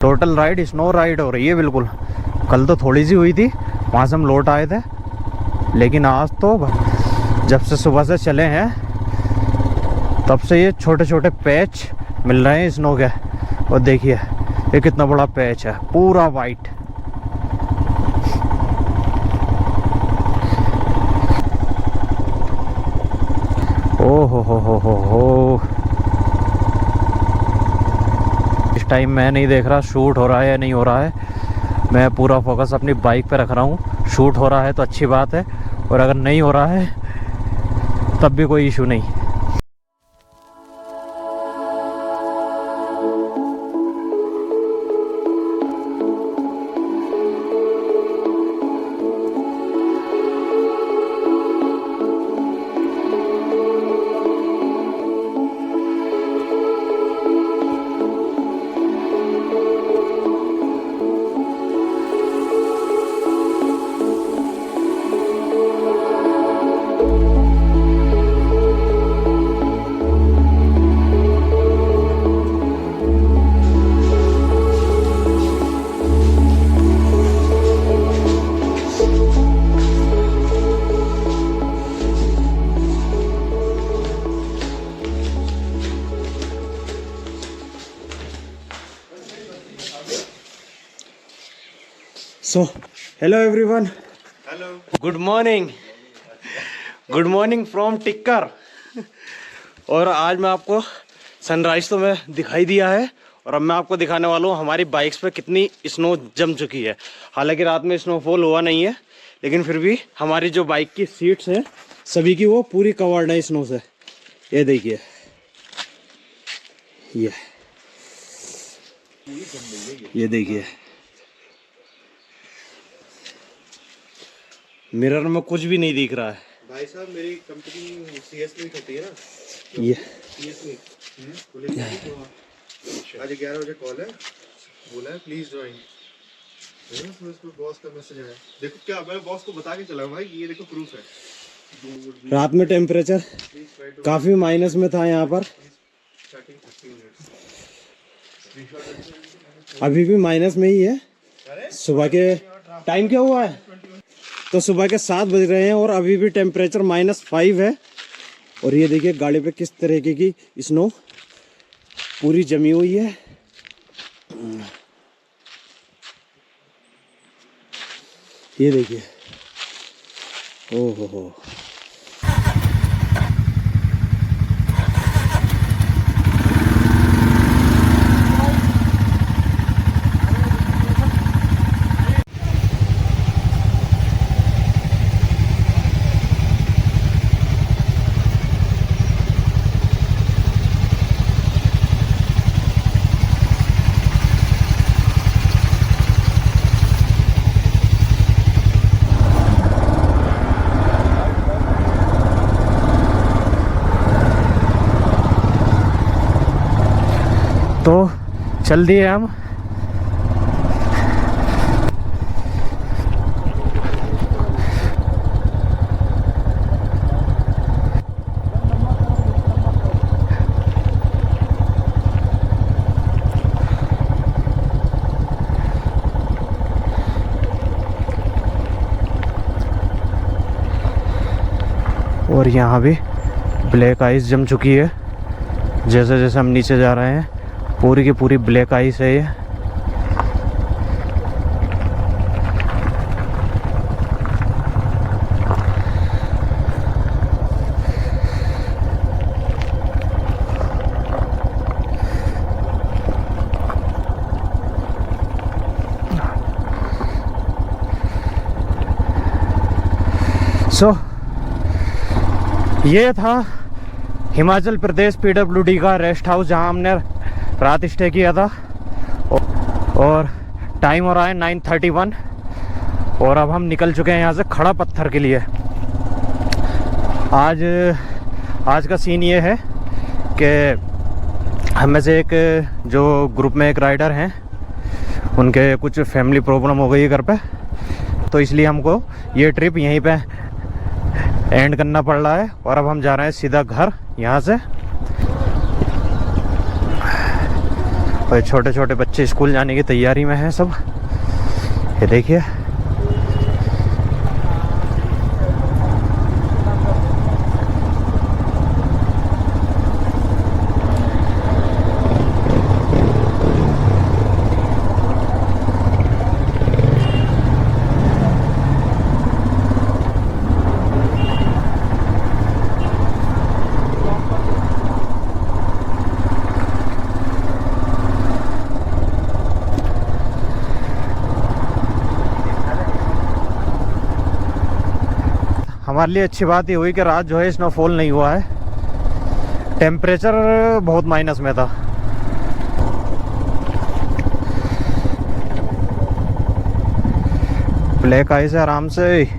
Total ride snow ride हो रही है बिल्कुल। कल तो थोड़ी सी हुई थी, वहाँ से हम लौट आए थे, लेकिन आज तो जब से सुबह से चले हैं तब से ये छोटे छोटे पैच मिल रहे हैं स्नो के। और देखिए ये कितना बड़ा पैच है, पूरा वाइट। ओ हो। इस टाइम मैं नहीं देख रहा शूट हो रहा है या नहीं हो रहा है, मैं पूरा फोकस अपनी बाइक पे रख रहा हूँ। शूट हो रहा है तो अच्छी बात है, और अगर नहीं हो रहा है तब भी कोई इशू नहीं। So, hello everyone. Hello. Good morning. Good morning from टिक्कर। और आज मैं आपको सनराइज तो मैं दिखाई दिया है, और अब मैं आपको दिखाने वाला हूँ हमारी बाइक्स पे कितनी स्नो जम चुकी है। हालांकि रात में स्नोफॉल हुआ नहीं है, लेकिन फिर भी हमारी जो बाइक की सीट्स हैं सभी की वो पूरी कवर्ड है स्नो से। ये देखिए, ये देखिए, मिरर में कुछ भी नहीं दिख रहा है। भाई साहब मेरी कंपनी सीएस में होती है ना, ये सीएस में आज 11 बजे कॉल है, बोला है प्लीज ज्वाइन। बॉस का मैसेज आया, देखो क्या मैं बॉस को बता के चला भाई, ये देखो प्रूफ है। रात में टेम्परेचर काफी माइनस में था यहाँ पर, अभी भी माइनस में ही है। सुबह के टाइम क्या हुआ है, तो सुबह के 7 बज रहे हैं और अभी भी टेम्परेचर -5 है। और ये देखिए गाड़ी पे किस तरीके की स्नो पूरी जमी हुई है। ये देखिए, ओ हो। तो चल दिए हम। और यहाँ भी ब्लैक आइस जम चुकी है। जैसे जैसे हम नीचे जा रहे हैं पूरी की पूरी ब्लैक आइस है ये। ये था हिमाचल प्रदेश PWD का रेस्ट हाउस जहां हमने रात स्टे किया था। और टाइम हो रहा है 9:31 और अब हम निकल चुके हैं यहाँ से खड़ा पत्थर के लिए। आज का सीन ये है कि हम में से एक जो ग्रुप में एक राइडर हैं, उनके कुछ फैमिली प्रॉब्लम हो गई है घर पे, तो इसलिए हमको ये ट्रिप यहीं पे एंड करना पड़ रहा है। और अब हम जा रहे हैं सीधा घर यहाँ से। और छोटे छोटे बच्चे स्कूल जाने की तैयारी में हैं सब। ये देखिए हमारे लिए अच्छी बात ये हुई कि रात जो है स्नोफॉल नहीं हुआ है। टेम्परेचर बहुत माइनस में था। ब्लैक आइस है आराम से।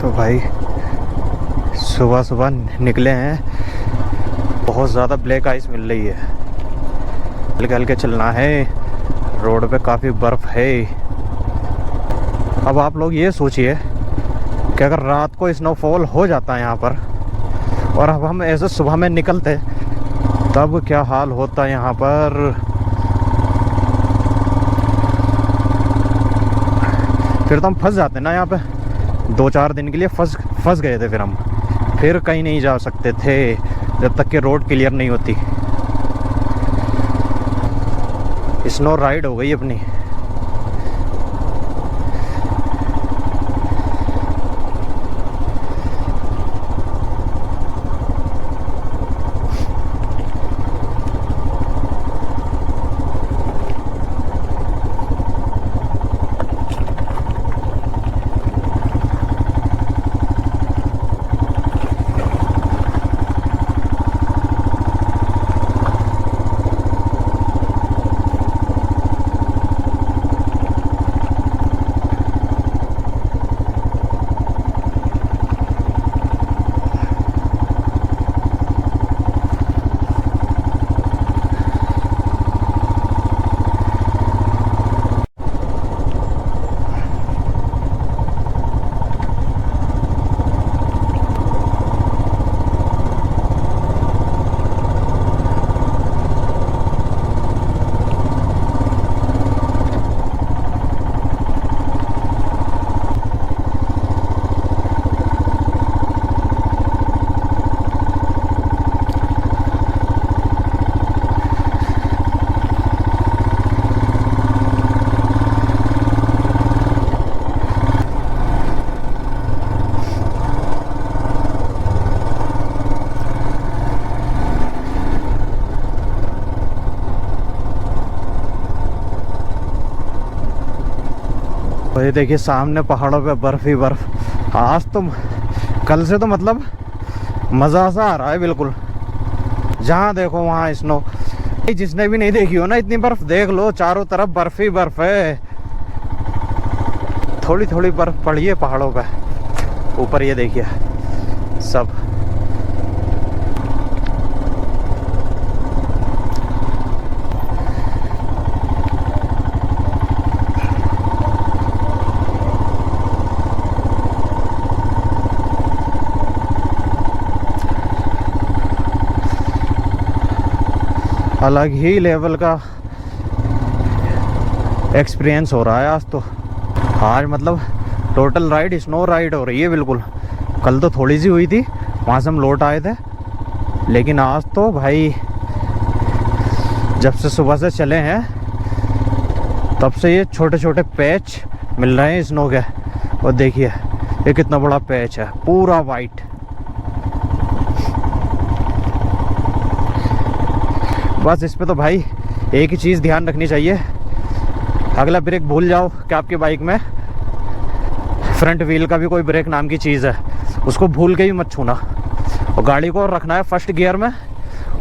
तो भाई सुबह सुबह निकले हैं, बहुत ज़्यादा ब्लैक आइस मिल रही है। हल्के हल्के चलना है, रोड पे काफ़ी बर्फ़ है। अब आप लोग ये सोचिए कि अगर रात को स्नोफॉल हो जाता है यहाँ पर और अब हम ऐसे सुबह में निकलते तब क्या हाल होता है यहाँ पर। फिर तो हम फंस जाते ना यहाँ पे। 2-4 दिन के लिए फंस गए थे फिर कहीं नहीं जा सकते थे जब तक कि रोड क्लियर नहीं होती। स्नो राइड हो गई अपनी। और ये देखिए सामने पहाड़ों पे बर्फ ही बर्फ। आज तो कल से तो मतलब मज़ा सा आ रहा है बिल्कुल। जहाँ देखो वहाँ स्नो। जिसने भी नहीं देखी हो ना इतनी बर्फ, देख लो चारों तरफ बर्फ ही बर्फ है। थोड़ी थोड़ी बर्फ पड़ी है पहाड़ों पे। ऊपर ये देखिए सब। अलग ही लेवल का एक्सपीरियंस हो रहा है आज तो। आज मतलब टोटल राइड स्नो राइड हो रही है बिल्कुल। कल तो थोड़ी सी हुई थी, वहाँ से हम लौट आए थे, लेकिन आज तो भाई जब से सुबह से चले हैं तब से ये छोटे छोटे पैच मिल रहे हैं स्नो के। और देखिए ये कितना बड़ा पैच है, पूरा वाइट। बस इस पे तो भाई एक ही चीज़ ध्यान रखनी चाहिए, अगला ब्रेक भूल जाओ कि आपकी बाइक में फ्रंट व्हील का भी कोई ब्रेक नाम की चीज़ है, उसको भूल के ही मत छूना। और गाड़ी को रखना है फर्स्ट गियर में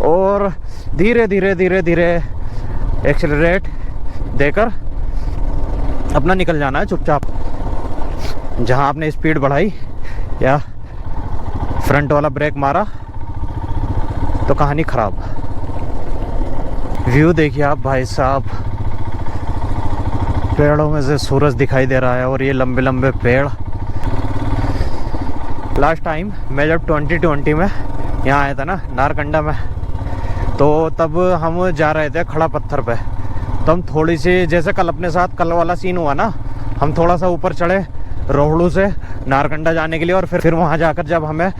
और धीरे धीरे धीरे धीरे एक्सेलरेट देकर अपना निकल जाना है चुपचाप। जहाँ आपने स्पीड बढ़ाई या फ्रंट वाला ब्रेक मारा तो कहानी ख़राब। व्यू देखिए आप भाई साहब, पेड़ों में से सूरज दिखाई दे रहा है और ये लंबे लंबे पेड़। लास्ट टाइम मैं जब 2020 में यहाँ आया था ना नारकंडा में, तो तब हम जा रहे थे खड़ा पत्थर पे। तो हम थोड़ी सी, जैसे कल अपने साथ कल वाला सीन हुआ ना, हम थोड़ा सा ऊपर चढ़े रोहड़ू से नारकंडा जाने के लिए और फिर वहाँ जाकर जब हमें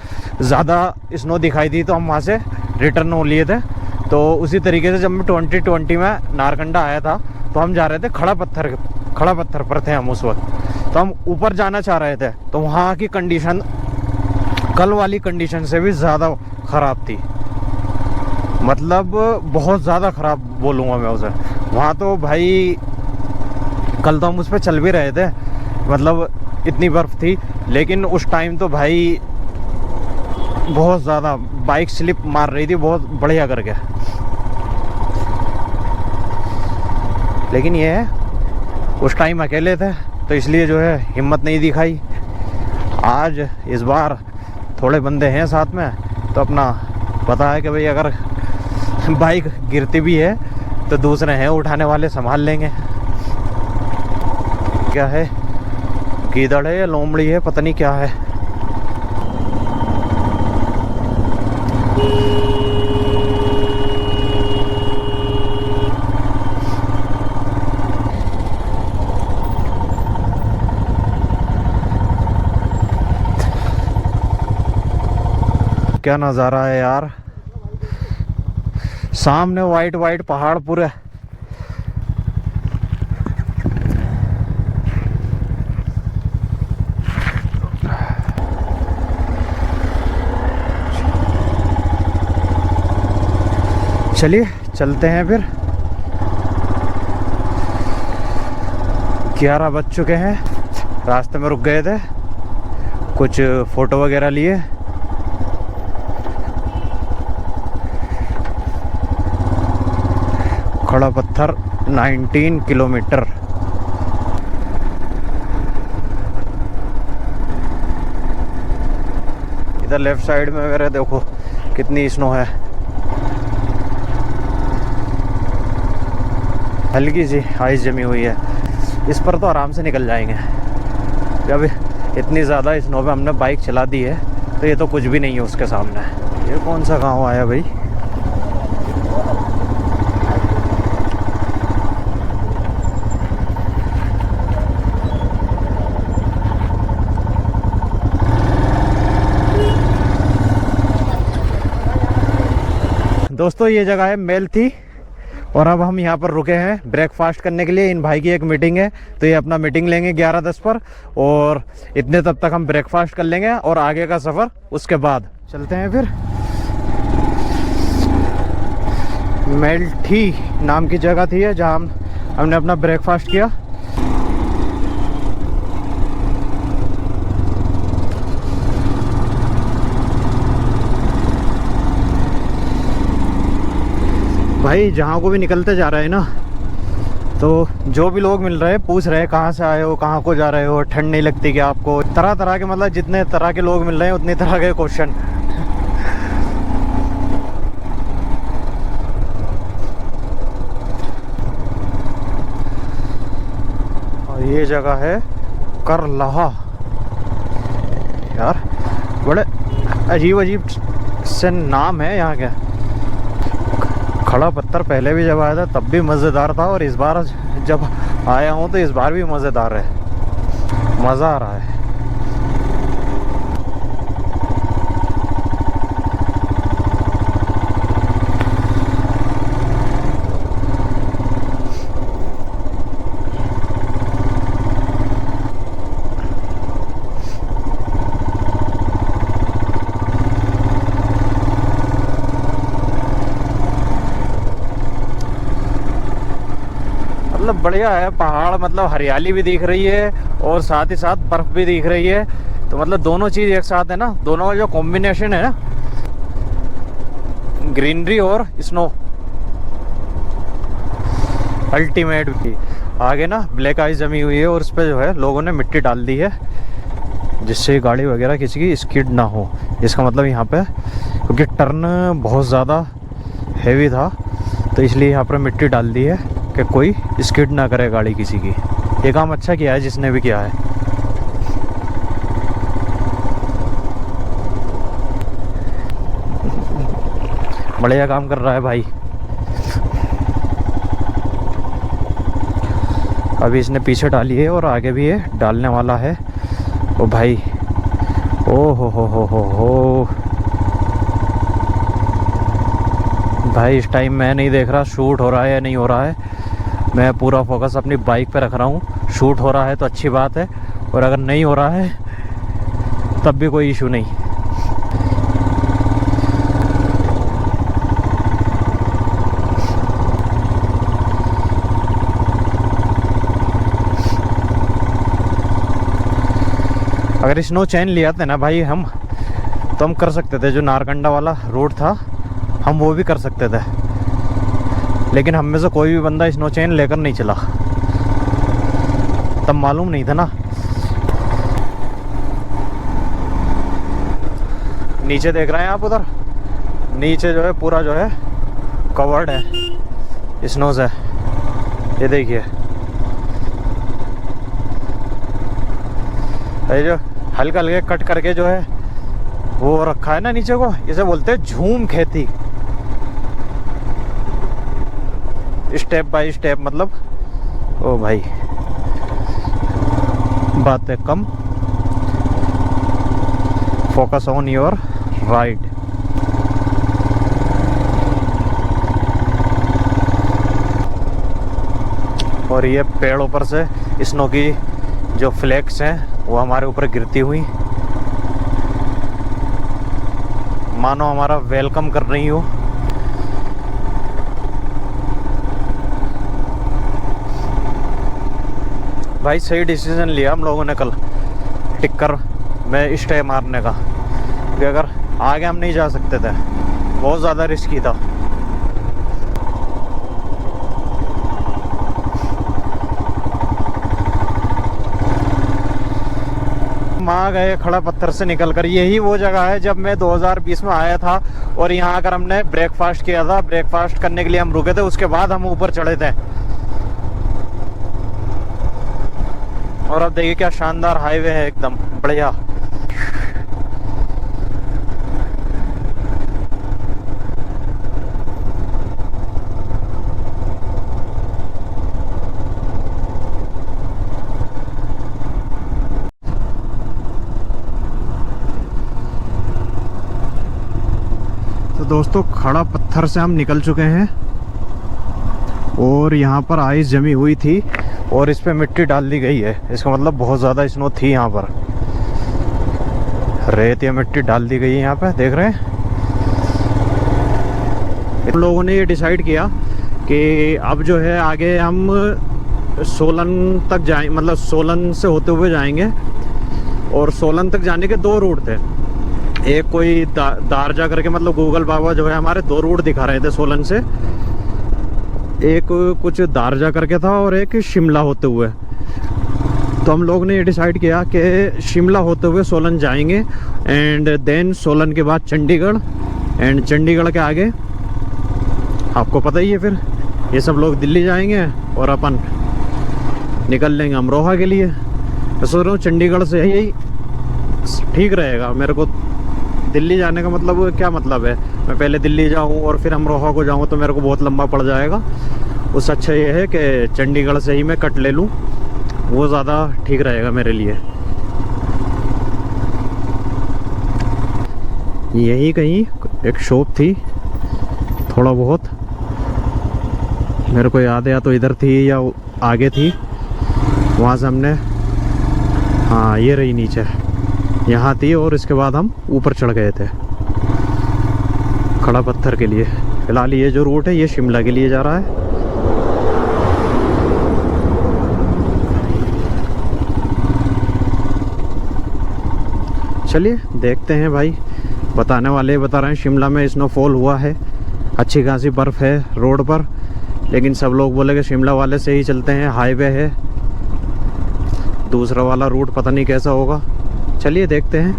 ज़्यादा स्नो दिखाई दी तो हम वहाँ से रिटर्न हो लिए थे। तो उसी तरीके से जब मैं 2020 में नारकंडा आया था तो हम जा रहे थे खड़ा पत्थर पर थे हम उस वक्त। तो हम ऊपर जाना चाह रहे थे, तो वहाँ की कंडीशन कल वाली कंडीशन से भी ज़्यादा ख़राब थी, मतलब बहुत ज़्यादा ख़राब बोलूँगा मैं उसे। वहाँ तो भाई कल तो हम उस पर चल भी रहे थे, मतलब इतनी बर्फ़ थी, लेकिन उस टाइम तो भाई बहुत ज़्यादा बाइक स्लिप मार रही थी बहुत बढ़िया करके। लेकिन ये है उस टाइम अकेले थे तो इसलिए जो है हिम्मत नहीं दिखाई। आज इस बार थोड़े बंदे हैं साथ में तो अपना पता है कि भाई अगर बाइक गिरती भी है तो दूसरे हैं उठाने वाले, संभाल लेंगे। क्या है, गीदड़ है या लोमड़ी है, पता नहीं क्या है। क्या नज़ारा है यार, सामने वाइट वाइट पहाड़ पूरे। चलिए चलते हैं फिर। 11 बज चुके हैं, रास्ते में रुक गए थे, कुछ फ़ोटो वगैरह लिए। खड़ा पत्थर 19 किलोमीटर। इधर लेफ्ट साइड में मेरे देखो कितनी स्नो है, हल्की सी आइस जमी हुई है। इस पर तो आराम से निकल जाएंगे। जब इतनी ज़्यादा स्नो पे हमने बाइक चला दी है तो ये तो कुछ भी नहीं है उसके सामने। ये कौन सा गांव आया भाई? दोस्तों ये जगह है मेलथी और अब हम यहाँ पर रुके हैं ब्रेकफास्ट करने के लिए। इन भाई की एक मीटिंग है तो ये अपना मीटिंग लेंगे 11:10 पर, और इतने तब तक हम ब्रेकफास्ट कर लेंगे और आगे का सफ़र उसके बाद चलते हैं। फिर मेलथी नाम की जगह थी है जहाँ हमने अपना ब्रेकफास्ट किया। भाई जहाँ को भी निकलते जा रहे हैं ना, तो जो भी लोग मिल रहे हैं पूछ रहे हैं कहाँ से आए हो, कहाँ को जा रहे हो, ठंड नहीं लगती क्या आपको, तरह तरह के, मतलब जितने तरह के लोग मिल रहे हैं उतनी तरह के क्वेश्चन। और ये जगह है करलाहा। यार बड़े अजीब अजीब से नाम है यहाँ के। खड़ा पत्थर पहले भी जब आया था तब भी मज़ेदार था, और इस बार जब आया हूँ तो इस बार भी मज़ेदार है, मज़ा आ रहा है। मतलब बढ़िया है पहाड़, मतलब हरियाली भी दिख रही है और साथ ही साथ बर्फ भी दिख रही है। तो मतलब दोनों चीज़ एक साथ है ना, दोनों का जो कॉम्बिनेशन है ना, ग्रीनरी और स्नो, अल्टीमेट भी। आगे ना ब्लैक आइस जमी हुई है और उस पर जो है लोगों ने मिट्टी डाल दी है जिससे गाड़ी वगैरह किसी की स्किड ना हो। इसका मतलब यहाँ पे क्योंकि टर्न बहुत ज़्यादा हैवी था तो इसलिए यहाँ पर मिट्टी डाल दी है कि कोई स्किड ना करे गाड़ी किसी की। ये काम अच्छा किया है जिसने भी किया है। बढ़िया काम कर रहा है भाई। अभी इसने पीछे डाली है और आगे भी ये डालने वाला है। ओ भाई, ओ हो भाई, इस टाइम मैं नहीं देख रहा शूट हो रहा है या नहीं हो रहा है। मैं पूरा फोकस अपनी बाइक पे रख रहा हूँ। शूट हो रहा है तो अच्छी बात है, और अगर नहीं हो रहा है तब भी कोई इशू नहीं। अगर स्नो चैन ले आते ना भाई हम, तो हम कर सकते थे। जो नारकंडा वाला रोड था हम वो भी कर सकते थे, लेकिन हम में से कोई भी बंदा स्नो चैन लेकर नहीं चला। तब मालूम नहीं था ना। नीचे देख रहे हैं आप, उधर नीचे जो है पूरा जो है कवर्ड है स्नो से। ये देखिए, ये जो हल्का हल्के कट करके जो है वो रखा है ना नीचे को, इसे बोलते हैं झूम खेती। स्टेप बाय स्टेप, मतलब ओ भाई बातें कम, फोकस ऑन योर राइड। और ये पेड़ों पर से स्नो की जो फ्लेक्स हैं वो हमारे ऊपर गिरती हुई, मानो हमारा वेलकम कर रही हो। भाई सही डिसीजन लिया हम लोगों ने कल टिक्कर में स्टे मारने का, क्योंकि अगर आगे हम नहीं जा सकते थे, बहुत ज़्यादा रिस्की था। वहाँ गए खड़ा पत्थर से निकलकर। यही वो जगह है जब मैं 2020 में आया था और यहाँ आकर हमने ब्रेकफास्ट किया था। ब्रेकफास्ट करने के लिए हम रुके थे, उसके बाद हम ऊपर चढ़े थे। और अब देखिए क्या शानदार हाईवे है, एकदम बढ़िया। तो दोस्तों खड़ा पत्थर से हम निकल चुके हैं और यहाँ पर आइस जमी हुई थी और इस पे मिट्टी डाल दी गई है। इसका मतलब बहुत ज़्यादा स्नो थी यहाँ पर। रेत या मिट्टी डाल दी गई है यहाँ पे, देख रहे हैं। इन लोगों ने ये डिसाइड किया कि अब जो है आगे हम सोलन तक जाएं, मतलब सोलन से होते हुए जाएंगे। और सोलन तक जाने के 2 रूट थे। एक कोई दारजा करके, मतलब गूगल बाबा जो है हमारे 2 रूट दिखा रहे थे सोलन से। एक कुछ दारजा करके था और एक शिमला होते हुए। तो हम लोग ने ये डिसाइड किया कि शिमला होते हुए सोलन जाएंगे, एंड देन सोलन के बाद चंडीगढ़, एंड चंडीगढ़ के आगे आपको पता ही है फिर ये सब लोग दिल्ली जाएंगे और अपन निकल लेंगे अमरोहा के लिए। मैं सोच रहा हूँ चंडीगढ़ से यही ठीक रहेगा। मेरे को दिल्ली जाने का मतलब क्या मतलब है, मैं पहले दिल्ली जाऊं और फिर अमरोहा को जाऊं तो मेरे को बहुत लंबा पड़ जाएगा। उससे अच्छा ये है कि चंडीगढ़ से ही मैं कट ले लूं, वो ज़्यादा ठीक रहेगा मेरे लिए। यही कहीं एक शॉप थी, थोड़ा बहुत मेरे को याद है, या तो इधर थी या आगे थी। वहाँ से हमने, हाँ ये रही नीचे, यहाँ थी और इसके बाद हम ऊपर चढ़ गए थे खड़ा पत्थर के लिए। फिलहाल ये जो रूट है ये शिमला के लिए जा रहा है। चलिए देखते हैं भाई, बताने वाले बता रहे हैं शिमला में स्नोफॉल हुआ है, अच्छी खासी बर्फ़ है रोड पर, लेकिन सब लोग बोले कि शिमला वाले से ही चलते हैं, हाईवे है, दूसरा वाला रूट पता नहीं कैसा होगा। चलिए देखते हैं।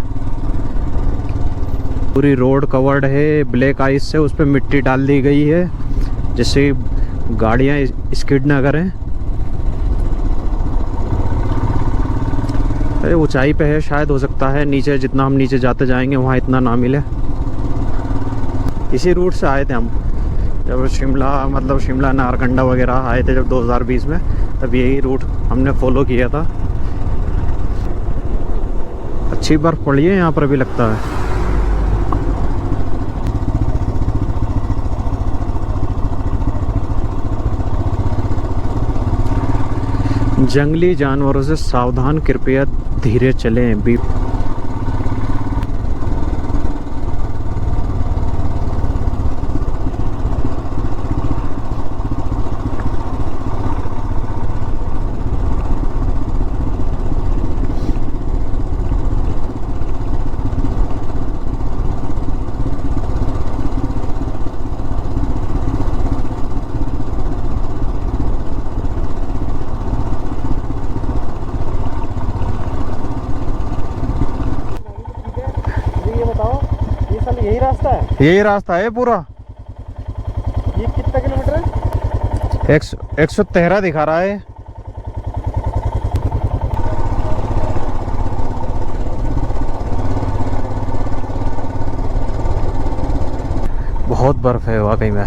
पूरी रोड कवर्ड है ब्लैक आइस से, उस पर मिट्टी डाल दी गई है जिससे गाड़ियाँ स्किड ना करें। अरे ऊंचाई पे है, शायद हो सकता है नीचे, जितना हम नीचे जाते जाएंगे वहाँ इतना ना मिले। इसी रूट से आए थे हम, जब शिमला मतलब शिमला नारकंडा वगैरह आए थे जब 2020 में, तब यही रूट हमने फॉलो किया था। अच्छी बर्फ़ पड़ी है यहाँ पर भी लगता है। जंगली जानवरों से सावधान, कृपया धीरे चलें। बीप यही रास्ता है पूरा। ये कितना किलोमीटर है? 113 दिखा रहा है। बहुत बर्फ है वाकई में।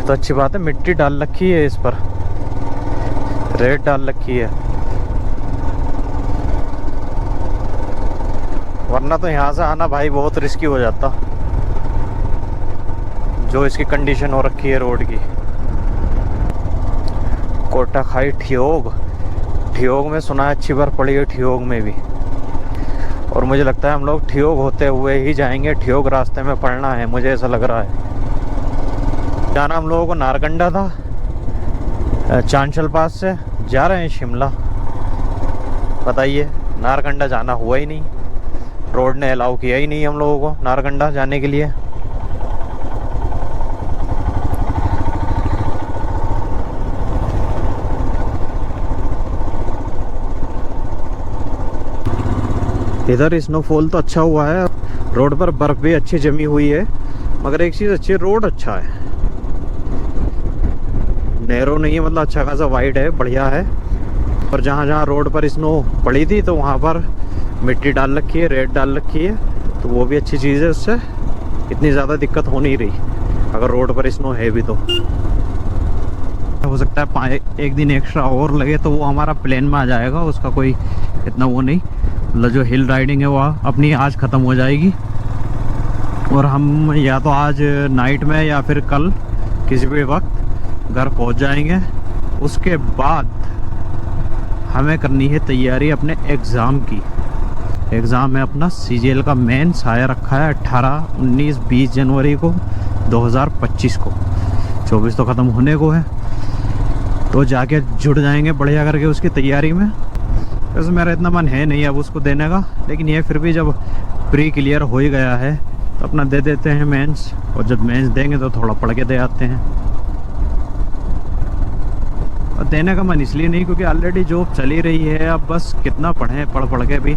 तो अच्छी बात है, मिट्टी डाल रखी है इस पर, रेत डाल रखी है, वरना तो यहाँ से आना भाई बहुत रिस्की हो जाता, जो इसकी कंडीशन हो रखी है रोड की। कोटाखाई ठियोग में सुना है अच्छी बर्फ पड़ी है, ठियोग में भी। और मुझे लगता है हम लोग ठियोग होते हुए ही जाएंगे, ठियोग रास्ते में पड़ना है, मुझे ऐसा लग रहा है। जाना हम लोगों को नारकंडा था, चांचल पास से जा रहे हैं शिमला। बताइए, नारकंडा जाना हुआ ही नहीं, रोड ने अलाउ किया ही नहीं हम लोगों को नारकंडा जाने के लिए। इधर स्नोफॉल तो अच्छा हुआ है, रोड पर बर्फ भी अच्छी जमी हुई है, मगर एक चीज़ अच्छी है, रोड अच्छा है, नैरो नहीं है, मतलब अच्छा खासा वाइड है, बढ़िया है। और जहाँ जहाँ रोड पर स्नो पड़ी थी तो वहाँ पर मिट्टी डाल रखी है, रेत डाल रखी है, तो वो भी अच्छी चीज़ है, उससे इतनी ज़्यादा दिक्कत हो नहीं रही अगर रोड पर स्नो है भी तो। हो सकता है एक दिन एक्स्ट्रा और लगे तो वो हमारा प्लेन में आ जाएगा, उसका कोई इतना वो नहीं, मतलब जो हिल राइडिंग है वो अपनी आज ख़त्म हो जाएगी। और हम या तो आज नाइट में या फिर कल किसी भी वक्त घर पहुंच जाएंगे। उसके बाद हमें करनी है तैयारी अपने एग्ज़ाम की। एग्ज़ाम है अपना CGL का मेंस, आया रखा है 18, 19, 20 जनवरी को 2025 को। 24 तो ख़त्म होने को है, तो जाके जुड़ जाएंगे बढ़िया करके उसकी तैयारी में। वैसे मेरा इतना मन है नहीं अब उसको देने का, लेकिन ये फिर भी जब प्री क्लियर हो ही गया है तो अपना दे देते हैं मेंस, और जब मेंस देंगे तो थोड़ा पढ़ के दे आते हैं। और देने का मन इसलिए नहीं क्योंकि ऑलरेडी जॉब चली रही है, अब बस कितना पढ़ें पढ़ के भी,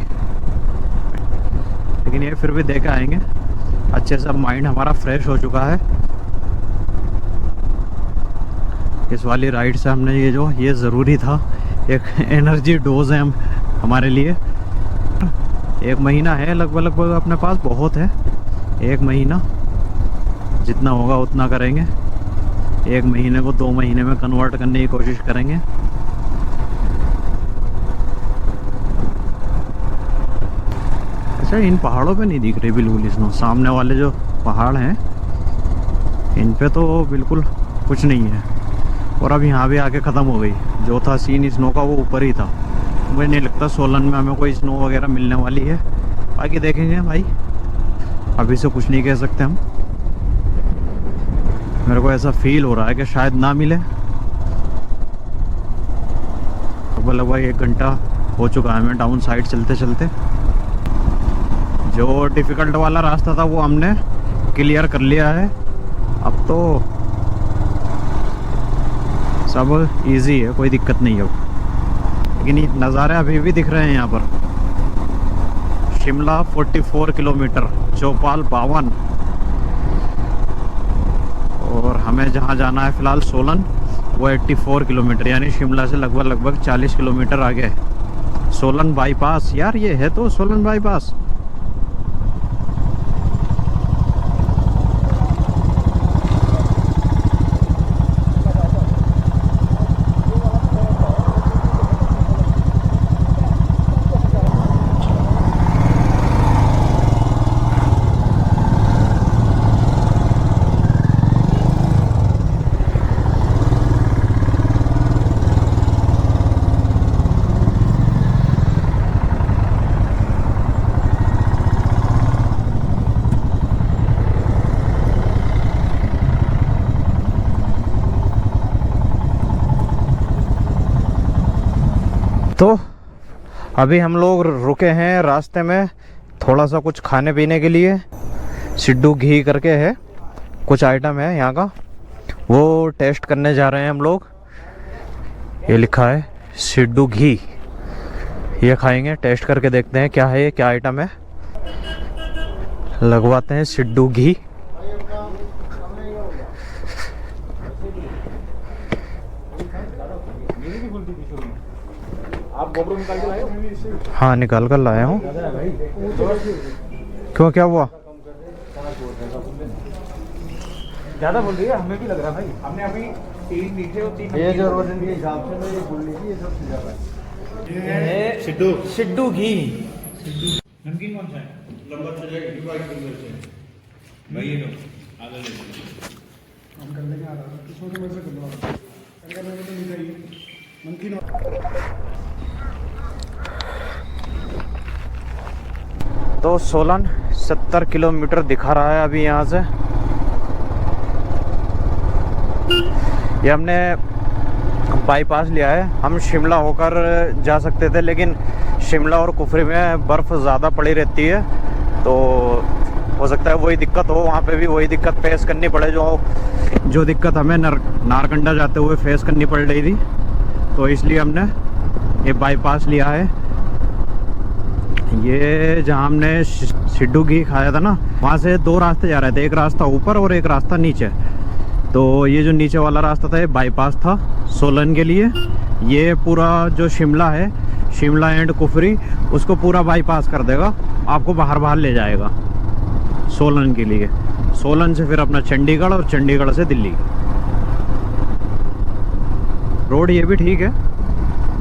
लेकिन ये फिर भी दे के आएंगे अच्छे से। माइंड हमारा फ्रेश हो चुका है इस वाली राइड से। हमने ये ज़रूरी था, एक एनर्जी डोज है हमारे लिए। 1 महीना है लगभग अपने पास, बहुत है 1 महीना, जितना होगा उतना करेंगे। 1 महीने को 2 महीने में कन्वर्ट करने की कोशिश करेंगे। अच्छा, इन पहाड़ों पे नहीं दिख रही बिल्कुल स्नो, सामने वाले जो पहाड़ हैं इन पे तो बिल्कुल कुछ नहीं है। और अब यहाँ भी आके ख़त्म हो गई, जो था सीन स्नो का वो ऊपर ही था। मुझे नहीं लगता सोलन में हमें कोई स्नो वगैरह मिलने वाली है, बाकी देखेंगे भाई, अभी से कुछ नहीं कह सकते हम। मेरे को ऐसा फील हो रहा है कि शायद ना मिले। लगभग 1 घंटा हो चुका है हमें डाउन साइड चलते चलते। जो डिफ़िकल्ट वाला रास्ता था वो हमने क्लियर कर लिया है, अब तो सब इजी है, कोई दिक्कत नहीं है। लेकिन ये नज़ारे अभी भी दिख रहे हैं यहाँ पर। शिमला 44 किलोमीटर, चौपाल 52, और हमें जहाँ जाना है फ़िलहाल सोलन, वो 84 किलोमीटर, यानी शिमला से लगभग 40 किलोमीटर आगे है। सोलन बाईपास, यार ये है तो सोलन बाईपास। तो अभी हम लोग रुके हैं रास्ते में थोड़ा सा कुछ खाने पीने के लिए। सिड्डू घी करके है, कुछ आइटम है यहाँ का, वो टेस्ट करने जा रहे हैं हम लोग। ये लिखा है सिड्डू घी, ये खाएंगे, टेस्ट करके देखते हैं क्या है ये, क्या आइटम है। लगवाते हैं सिड्डू घी। आप गोबरू निकाल के लाए हो? हाँ निकाल कर लाया हूँ। क्यों, क्या हुआ? ज्यादा बोल रही है, हमें भी लग रहा भाई। हमने अभी 3 मीठे और 3 ये जो वजन के हिसाब से ये बोल लीजिए, ये सबसे ज्यादा है। सिड्डू घी। नमकीन कौन सा है? लंबा चलेगा कि वाइट कलर से भाई, ये लो आगे ले हम कर लेंगे। आ रहा है छोटे बच्चे कर लो, अगर मैं तो नहीं चाहिए नमकीन। तो सोलन 70 किलोमीटर दिखा रहा है अभी यहाँ से। ये हमने बाईपास लिया है। हम शिमला होकर जा सकते थे, लेकिन शिमला और कुफरी में बर्फ़ ज़्यादा पड़ी रहती है, तो हो सकता है वही दिक्कत हो, वहाँ पे भी वही दिक्कत फेस करनी पड़े जो दिक्कत हमें नारकंडा जाते हुए फेस करनी पड़ रही थी। तो इसलिए हमने ये बाईपास लिया है। ये जहाँ हमने सिड्डू घी खाया था ना, वहाँ से 2 रास्ते जा रहे थे, एक रास्ता ऊपर और एक रास्ता नीचे। तो ये जो नीचे वाला रास्ता था ये बाईपास था सोलन के लिए। ये पूरा जो शिमला है, शिमला एंड कुफरी, उसको पूरा बाईपास कर देगा, आपको बाहर ले जाएगा सोलन के लिए। सोलन से फिर अपना चंडीगढ़, और चंडीगढ़ से दिल्ली। रोड ये भी ठीक है,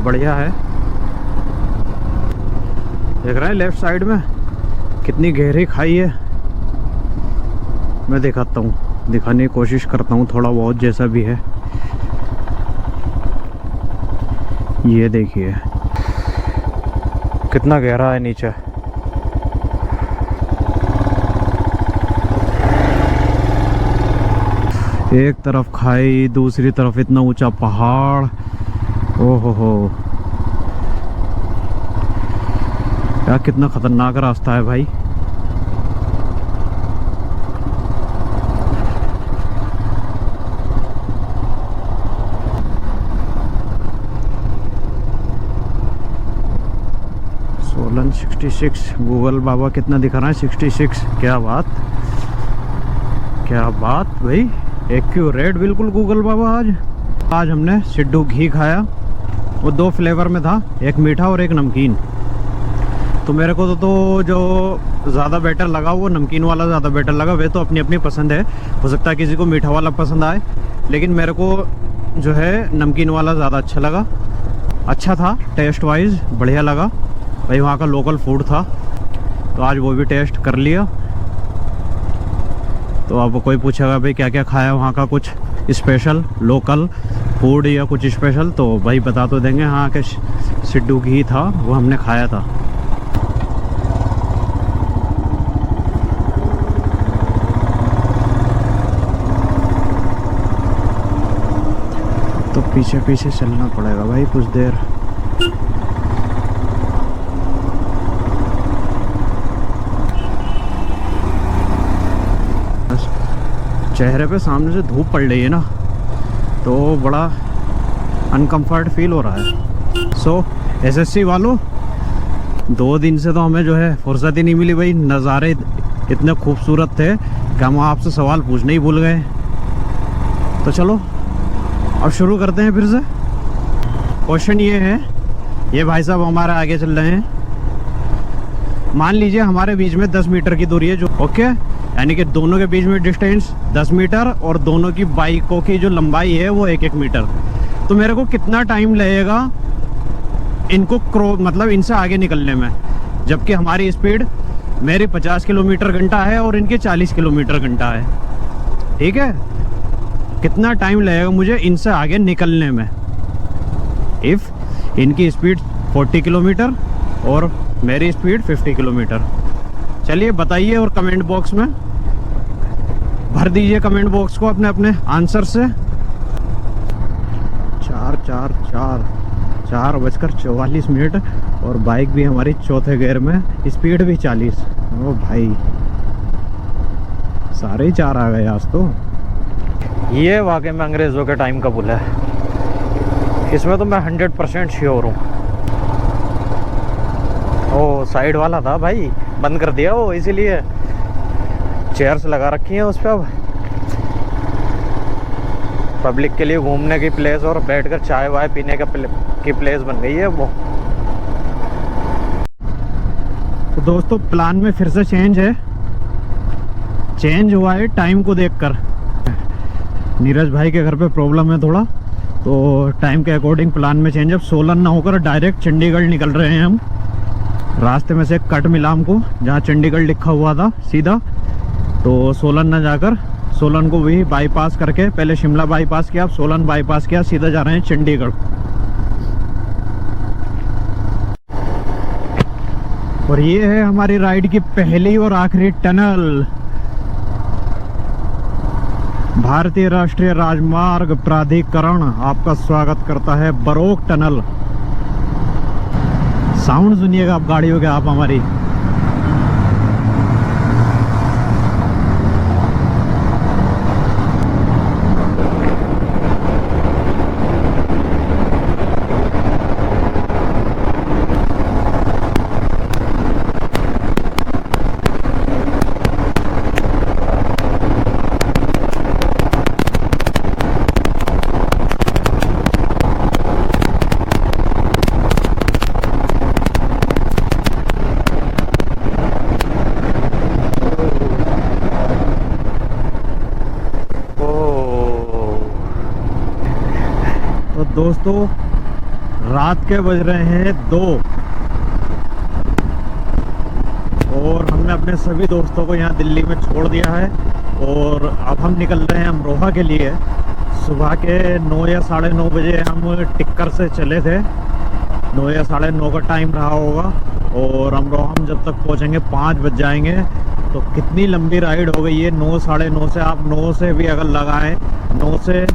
बढ़िया है। देख रहे हैं लेफ्ट साइड में कितनी गहरी खाई है। मैं दिखाता हूँ, दिखाने की कोशिश करता हूँ थोड़ा बहुत जैसा भी है। ये देखिए कितना गहरा है नीचे। एक तरफ खाई, दूसरी तरफ इतना ऊंचा पहाड़। ओहो हो, यार कितना खतरनाक रास्ता है भाई। सोलन 66, गूगल बाबा कितना दिखा रहा है? 66। क्या बात, क्या बात भाई, एक्यूरेट बिल्कुल गूगल बाबा। आज हमने सिड्डू घी खाया, वो 2 फ्लेवर में था, एक मीठा और एक नमकीन। तो मेरे को तो जो ज़्यादा बेटर लगा वो नमकीन वाला ज़्यादा बेटर लगा। वे तो अपनी अपनी पसंद है, हो सकता है किसी को मीठा वाला पसंद आए, लेकिन मेरे को जो है नमकीन वाला ज़्यादा अच्छा लगा। अच्छा था, टेस्ट वाइज बढ़िया लगा भाई। वहाँ का लोकल फूड था, तो आज वो भी टेस्ट कर लिया। तो अब कोई पूछेगा भाई क्या क्या खाया वहाँ का, कुछ स्पेशल लोकल फूड या कुछ स्पेशल, तो भाई बता तो देंगे। हाँ के सिड्डू घी था, वो हमने खाया था। तो पीछे पीछे चलना पड़ेगा भाई कुछ देर। चेहरे पे सामने से धूप पड़ रही है ना, तो बड़ा अनकम्फर्ट फील हो रहा है। सो एसएससी वालों, 2 दिन से तो हमें जो है फुर्सत ही नहीं मिली भाई। नज़ारे इतने खूबसूरत थे कि हम आपसे सवाल पूछने ही भूल गए। तो चलो अब शुरू करते हैं फिर से। क्वेश्चन ये है, ये भाई साहब हमारे आगे चल रहे हैं। मान लीजिए हमारे बीच में 10 मीटर की दूरी है जो, ओके, यानी कि दोनों के बीच में डिस्टेंस 10 मीटर और दोनों की बाइकों की जो लंबाई है वो 1-1 मीटर। तो मेरे को कितना टाइम लगेगा इनको मतलब इनसे आगे निकलने में, जबकि हमारी स्पीड, मेरी 50 किलोमीटर घंटा है और इनके 40 किलोमीटर घंटा है, ठीक है। कितना टाइम लगेगा मुझे इनसे आगे निकलने में इफ़ इनकी स्पीड 40 किलोमीटर और मेरी स्पीड 50 किलोमीटर। चलिए बताइए और कमेंट बॉक्स में भर दीजिए, कमेंट बॉक्स को अपने अपने आंसर से। 4:44 और बाइक भी हमारी चौथे गियर में, स्पीड भी 40। ओ भाई, सारे ही 4 आ गए आज तो। ये वाकई में अंग्रेज़ों के टाइम का पुल है, इसमें तो मैं 100% श्योर हूँ। ओ साइड वाला था भाई, बंद कर दिया वो, इसीलिए चेयर्स लगा रखी हैं उस पर। अब पब्लिक के लिए घूमने की प्लेस और बैठकर चाय वाय पीने की प्लेस बन गई है वो। तो दोस्तों प्लान में फिर से चेंज हुआ है टाइम को देखकर। नीरज भाई के घर पे प्रॉब्लम है थोड़ा, तो टाइम के अकॉर्डिंग प्लान में चेंज। अब सोलन ना होकर डायरेक्ट चंडीगढ़ निकल रहे हैं हम। रास्ते में से एक कट मिला हमको जहाँ चंडीगढ़ लिखा हुआ था सीधा, तो सोलन ना जाकर सोलन को भी बाईपास करके, पहले शिमला बाईपास किया, अब सोलन बाईपास किया, सीधा जा रहे हैं चंडीगढ़। और ये है हमारी राइड की पहली और आखिरी टनल। भारतीय राष्ट्रीय राजमार्ग प्राधिकरण आपका स्वागत करता है बरोक टनल। साउंड सुनिएगा आप गाड़ियों के, आप हमारी। दोस्तों रात के बज रहे हैं 2 और हमने अपने सभी दोस्तों को यहाँ दिल्ली में छोड़ दिया है और अब हम निकल रहे हैं अमरोहा के लिए। सुबह के 9 या 9:30 बजे हम टिक्कर से चले थे, 9 या 9:30 का टाइम रहा होगा और अमरोहा हम जब तक पहुँचेंगे 5 बज जाएंगे। तो कितनी लंबी राइड हो गई है। 9 साढ़े 9 से आप 9 से भी अगर लगाएं, 9 से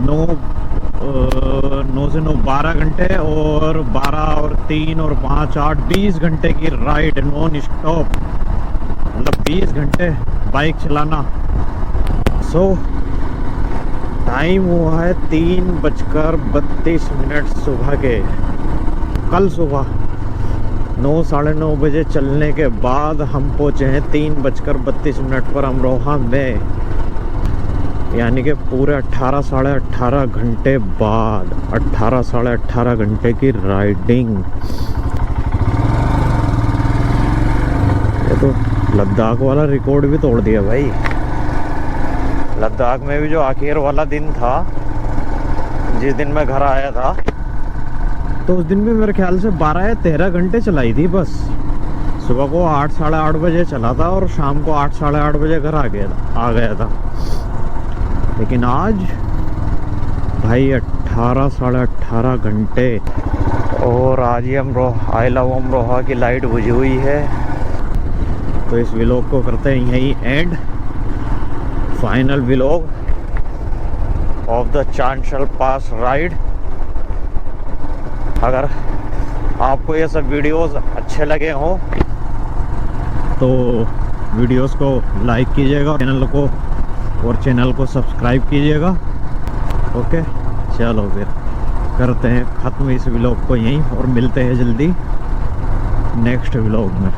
9 12 घंटे और 12 और 3 और 5 8 20 घंटे की राइड नॉन स्टॉप, मतलब 20 घंटे बाइक चलाना। सो टाइम हुआ है 3:32 सुबह के। कल सुबह 9 साढ़े 9 बजे चलने के बाद हम पहुँचे हैं 3:32 पर अमरोहा में, यानी कि पूरे 18 साढ़े 18 घंटे बाद 18 साढ़े 18 घंटे की राइडिंग। ये तो लद्दाख वाला रिकॉर्ड भी तोड़ दिया भाई। लद्दाख में भी जो आखिर वाला दिन था, जिस दिन मैं घर आया था, तो उस दिन भी मेरे ख्याल से 12 या 13 घंटे चलाई थी बस। सुबह को 8 साढ़े 8 बजे चला था और शाम को 8 साढ़े 8 बजे घर आ गया था। लेकिन आज भाई 18 साढ़े 18 घंटे। और आज ही आई लव अमरोहा की लाइट बुझी हुई है। तो इस व्लॉग को करते हैं यही and, final vlog of the Chanshal pass ride. अगर आपको ये सब वीडियोस अच्छे लगे हों तो वीडियोस को लाइक कीजिएगा और चैनल को और चैनल को सब्सक्राइब कीजिएगा। ओके, चलो फिर करते हैं ख़त्म इस व्लॉग को यहीं और मिलते हैं जल्दी नेक्स्ट व्लॉग में।